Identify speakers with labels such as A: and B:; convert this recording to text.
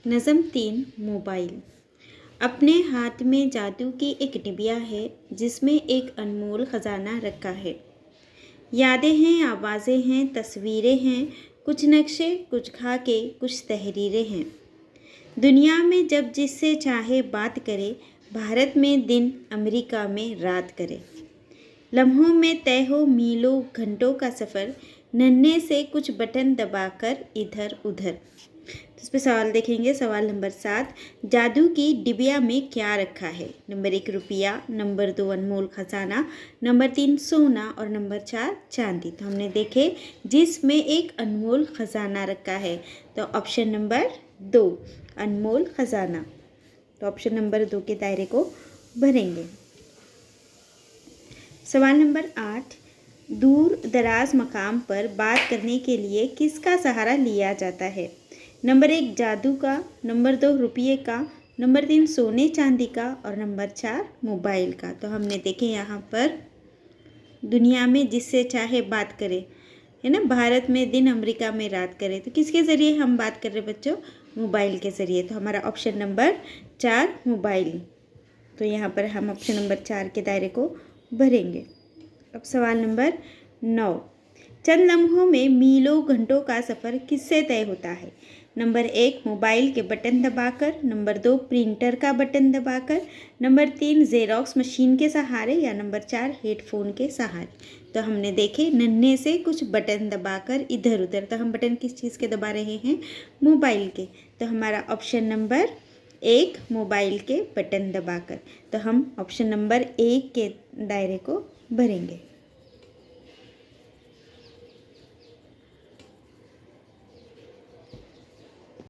A: नज़म 3 मोबाइल। अपने हाथ में जादू की एक डिबिया है जिसमें एक अनमोल ख़जाना रखा है। यादें हैं, आवाज़ें हैं, तस्वीरें हैं, कुछ नक्शे, कुछ खाके, कुछ तहरीरें हैं। दुनिया में जब जिससे चाहे बात करे, भारत में दिन, अमेरिका में रात करे। लम्हों में तय हो मीलों घंटों का सफ़र, नन्हे से कुछ बटन दबाकर इधर उधर। तो इस पर सवाल देखेंगे। सवाल नंबर 7, जादू की डिबिया में क्या रखा है? नंबर 1 रुपया, नंबर 2 अनमोल खजाना, नंबर 3 सोना और नंबर 4 चांदी। तो हमने देखे जिसमें एक अनमोल खजाना रखा है, तो ऑप्शन नंबर 2 अनमोल खजाना। तो ऑप्शन नंबर 2 के दायरे को भरेंगे। सवाल नंबर 8, दूर दराज मकाम पर बात करने के लिए किसका सहारा लिया जाता है? नंबर 1 जादू का, नंबर 2 रुपये का, नंबर 3 सोने चांदी का और नंबर 4 मोबाइल का। तो हमने देखे यहाँ पर दुनिया में जिससे चाहे बात करे, है ना, भारत में दिन, अमेरिका में रात करे। तो किसके ज़रिए हम बात कर रहे हैं बच्चों? मोबाइल के ज़रिए। तो हमारा ऑप्शन नंबर 4 मोबाइल। तो यहाँ पर हम ऑप्शन नंबर 4 के दायरे को भरेंगे। अब सवाल नंबर 9, चंद लम्हों में मीलों घंटों का सफ़र किससे तय होता है? नंबर 1 मोबाइल के बटन दबाकर, नंबर 2 प्रिंटर का बटन दबाकर, नंबर 3 जेरोक्स मशीन के सहारे या नंबर 4 हेडफोन के सहारे। तो हमने देखे नन्हे से कुछ बटन दबाकर इधर उधर। तो हम बटन किस चीज़ के दबा रहे हैं? मोबाइल के। तो हमारा ऑप्शन नंबर 1 मोबाइल के बटन दबाकर। तो हम ऑप्शन नंबर 1 के दायरे को भरेंगे।